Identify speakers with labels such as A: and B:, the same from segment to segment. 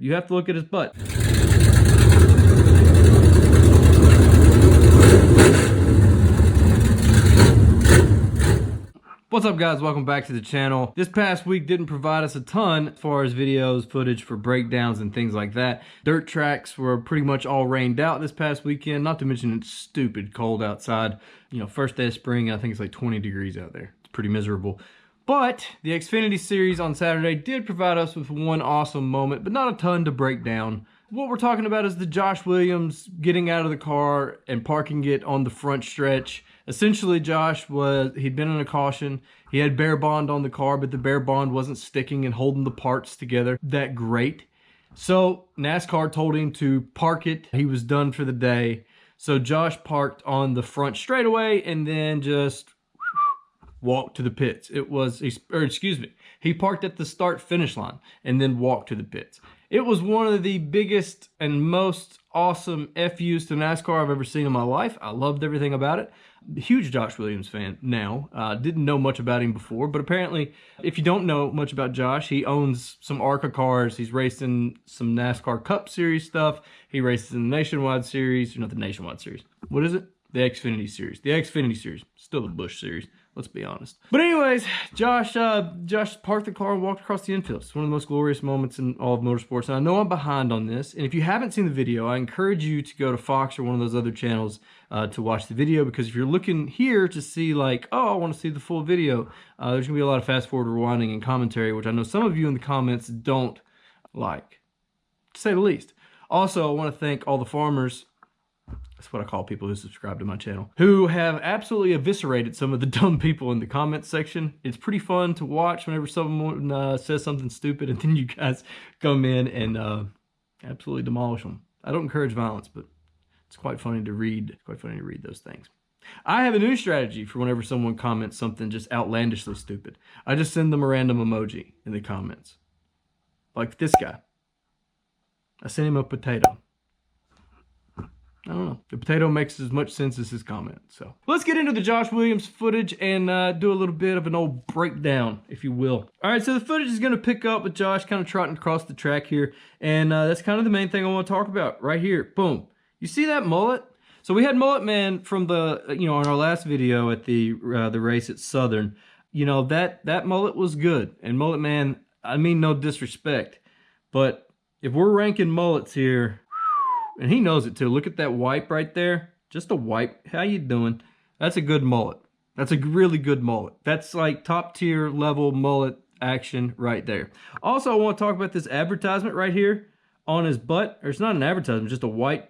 A: You have to look at his butt. What's up, guys? Welcome back to the channel. This past week didn't provide us a ton as far as videos, footage for breakdowns and things like that. Dirt tracks were pretty much all rained out this past weekend, not to mention it's stupid cold outside. You know, first day of spring, I think it's like 20 degrees out there. It's pretty miserable. But the Xfinity series on Saturday did provide us with one awesome moment, but not a ton to break down. What we're talking about is the Josh Williams getting out of the car and parking it on the front stretch. Essentially, he'd been in a caution. He had bare bond on the car, but the bare bond wasn't sticking and holding the parts together that great. So NASCAR told him to park it. He was done for the day. So Josh parked on the front straightaway and then just walked to the pits. He parked at the start-finish line and then walked to the pits. It was one of the biggest and most awesome FUs to NASCAR I've ever seen in my life. I loved everything about it. Huge Josh Williams fan now. Didn't know much about him before, but apparently, if you don't know much about Josh, he owns some ARCA cars. He's raced in some NASCAR Cup Series stuff. He races in the Nationwide Series. Not the Nationwide Series. What is it? The Xfinity Series. The Xfinity Series. Still the Busch Series. Let's be honest. But anyways, Josh parked the car and walked across the infield. It's one of the most glorious moments in all of motorsports. And I know I'm behind on this. And if you haven't seen the video, I encourage you to go to Fox or one of those other channels to watch the video. Because if you're looking here to see like, oh, I want to see the full video, there's going to be a lot of fast forward rewinding and commentary, which I know some of you in the comments don't like, to say the least. Also, I want to thank all the farmers. That's what I call people who subscribe to my channel, who have absolutely eviscerated some of the dumb people in the comments section. It's pretty fun to watch whenever someone says something stupid and then you guys come in and absolutely demolish them. I don't encourage violence, but it's quite funny to read. It's quite funny to read those things. I have a new strategy for whenever someone comments something just outlandishly stupid. I just send them a random emoji in the comments. Like this guy. I sent him a potato. I don't know. The potato makes as much sense as his comment. So let's get into the Josh Williams footage and do a little bit of an old breakdown, if you will. All right, so the footage is going to pick up with Josh kind of trotting across the track here. And that's kind of the main thing I want to talk about right here. Boom. You see that mullet? So we had Mullet Man from the, on our last video at the race at Southern. You know, that mullet was good. And Mullet Man, I mean no disrespect, but if we're ranking mullets here, and he knows it too. Look at that wipe right there. Just a wipe. How you doing? That's a good mullet. That's a really good mullet. That's like top tier level mullet action right there. Also, I want to talk about this advertisement right here on his butt. Or it's not an advertisement, just a white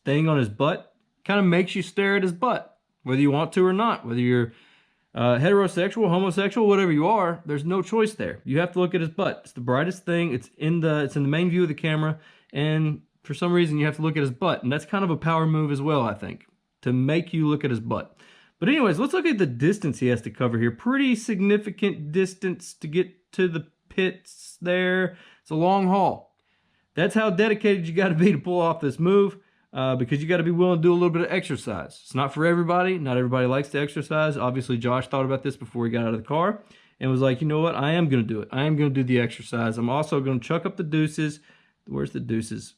A: thing on his butt. Kind of makes you stare at his butt, whether you want to or not. Whether you're heterosexual, homosexual, whatever you are, there's no choice there. You have to look at his butt. It's the brightest thing. It's in the main view of the camera, and for some reason, you have to look at his butt. And that's kind of a power move as well, I think, to make you look at his butt. But anyways, let's look at the distance he has to cover here. Pretty significant distance to get to the pits there. It's a long haul. That's how dedicated you got to be to pull off this move, because you got to be willing to do a little bit of exercise. It's not for everybody. Not everybody likes to exercise. Obviously, Josh thought about this before he got out of the car and was like, you know what? I am going to do it. I am going to do the exercise. I'm also going to chuck up the deuces. Where's the deuces?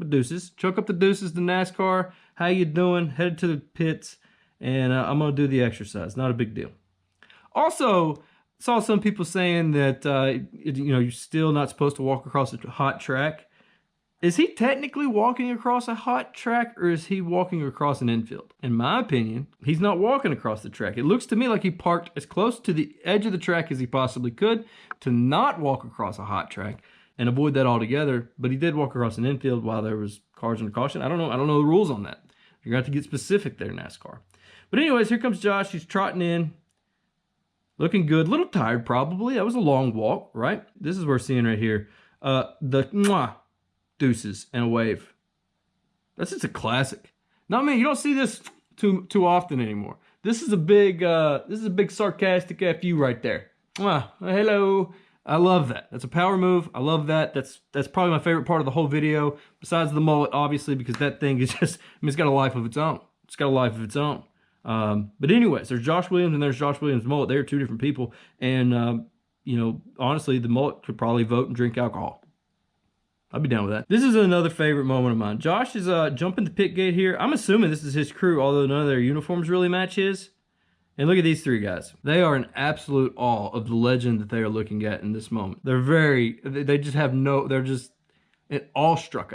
A: Deuces. Choke up the deuces to NASCAR. How you doing? Headed to the pits, and I'm gonna do the exercise. Not a big deal. Also, saw some people saying that you're still not supposed to walk across a hot track. Is he technically walking across a hot track, or is he walking across an infield? In my opinion, he's not walking across the track. It looks to me like he parked as close to the edge of the track as he possibly could to not walk across a hot track and avoid that altogether. But he did walk across an infield while there was cars under caution. I don't know the rules on that. You're going to have to get specific there, NASCAR. But anyways, here comes Josh. He's trotting in. Looking good. A little tired, probably. That was a long walk, right? This is what we're seeing right here. The deuces and a wave. That's just a classic. Now, man, you don't see this too often anymore. This is a big sarcastic FU right there. Hello. I love that. That's a power move. I love that. That's probably my favorite part of the whole video, besides the mullet, obviously, because that thing is just, it's got a life of its own. It's got a life of its own. But anyways, there's Josh Williams and there's Josh Williams' mullet. They're two different people. And you know, honestly, the mullet could probably vote and drink alcohol. I'd be down with that. This is another favorite moment of mine. Josh is jumping the pit gate here. I'm assuming this is his crew, although none of their uniforms really match his. And look at these three guys. They are in absolute awe of the legend that they are looking at in this moment. They just have they're just awestruck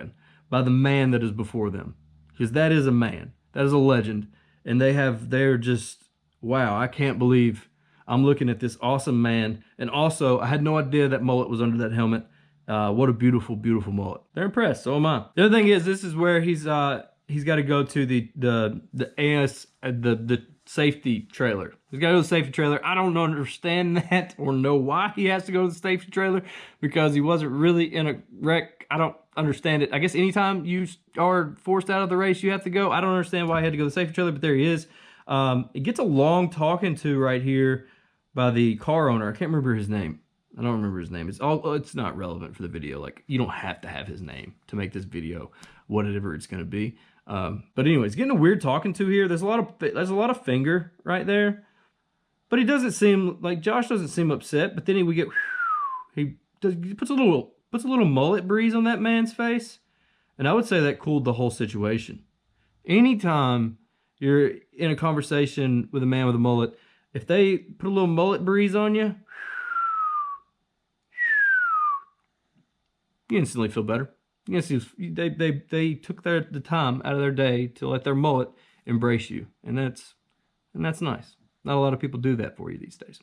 A: by the man that is before them. Because that is a man. That is a legend. And they're just, wow, I can't believe I'm looking at this awesome man. And also, I had no idea that mullet was under that helmet. What a beautiful, beautiful mullet. They're impressed, so am I. The other thing is, this is where he's got to go to the safety trailer. He's got to go to the safety trailer. I don't understand that or know why he has to go to the safety trailer, because he wasn't really in a wreck. I don't understand it. I guess anytime you are forced out of the race, you have to go. I don't understand why he had to go to the safety trailer, but there he is. It gets a long talking to right here by the car owner. I can't remember his name. I don't remember his name. It's not relevant for the video. Like, you don't have to have his name to make this video whatever it's going to be. But anyways, getting a weird talking to here. There's a lot of finger right there, but he doesn't seem like, Josh doesn't seem upset. But then he puts a little mullet breeze on that man's face, and I would say that cooled the whole situation. Anytime you're in a conversation with a man with a mullet, if they put a little mullet breeze on you, you instantly feel better. You instantly, they took the time out of their day to let their mullet embrace you, and that's nice. Not a lot of people do that for you these days.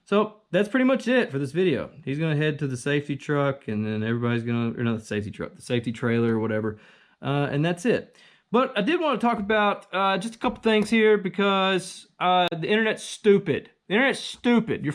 A: So that's pretty much it for this video. He's gonna head to the safety truck, and then everybody's gonna, or not the safety truck, the safety trailer or whatever, and that's it. But I did want to talk about just a couple things here, because the internet's stupid. The internet's stupid.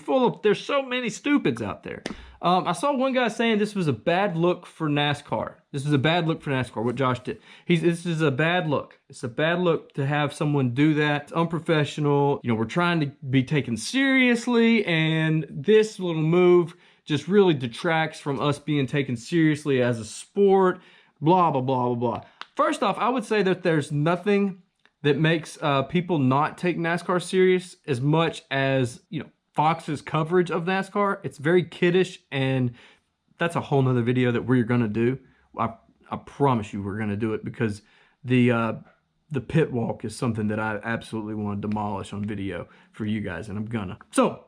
A: There's so many stupids out there. I saw one guy saying this was a bad look for NASCAR. This is a bad look for NASCAR, what Josh did. This is a bad look. It's a bad look to have someone do that. It's unprofessional. You know, we're trying to be taken seriously, and this little move just really detracts from us being taken seriously as a sport, blah, blah, blah, blah, blah. First off, I would say that there's nothing that makes people not take NASCAR serious as much as, you know, Fox's coverage of NASCAR. It's very kiddish, and that's a whole nother video that we're gonna do. I promise you we're gonna do it, because the pit walk is something that I absolutely want to demolish on video for you guys, and I'm gonna. So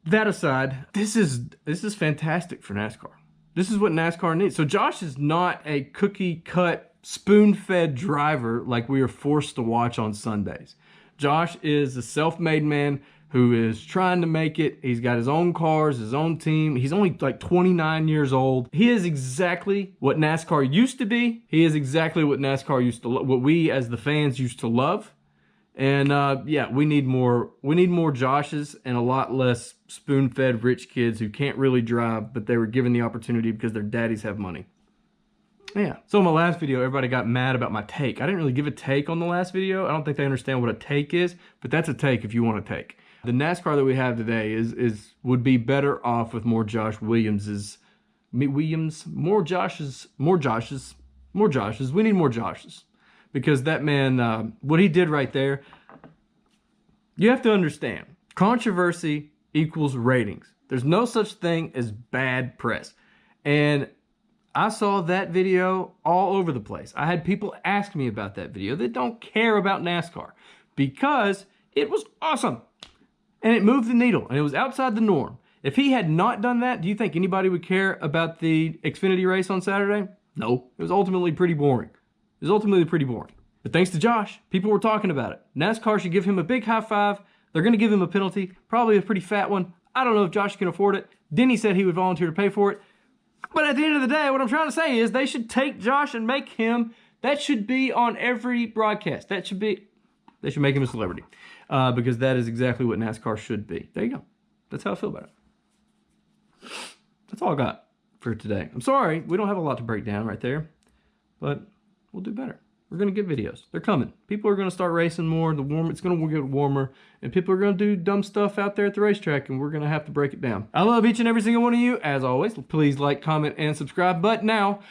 A: that aside, this is fantastic for NASCAR. This is what NASCAR needs. So Josh is not a cookie cut, spoon-fed driver like we are forced to watch on Sundays. Josh is a self-made man who is trying to make it. He's got his own cars, his own team. He's only like 29 years old. He is exactly what NASCAR used to be. He is exactly what NASCAR used to what we as the fans used to love. And yeah, we need more Joshes and a lot less spoon-fed rich kids who can't really drive, but they were given the opportunity because their daddies have money. Yeah. So in my last video, everybody got mad about my take. I didn't really give a take on the last video. I don't think they understand what a take is, but that's a take if you want to take. The NASCAR that we have today would be better off with more Josh Williamses. More Joshes. We need more Joshes. Because that man, what he did right there, you have to understand, controversy equals ratings. There's no such thing as bad press. And I saw that video all over the place. I had people ask me about that video that don't care about NASCAR, because it was awesome. And it moved the needle, and it was outside the norm. If he had not done that, do you think anybody would care about the Xfinity race on Saturday? No, it was ultimately pretty boring. But thanks to Josh, people were talking about it. NASCAR should give him a big high five. They're going to give him a penalty, probably a pretty fat one. I don't know if Josh can afford it. Denny said he would volunteer to pay for it. But at the end of the day, what I'm trying to say is they should take Josh and make him, that should be on every broadcast. They should make him a celebrity. Because that is exactly what NASCAR should be. There you go. That's how I feel about it. That's all I got for today. I'm sorry, we don't have a lot to break down right there, but we'll do better. We're going to get videos. They're coming. People are going to start racing more. It's going to get warmer, and people are going to do dumb stuff out there at the racetrack, and we're going to have to break it down. I love each and every single one of you. As always, please like, comment, and subscribe. But now,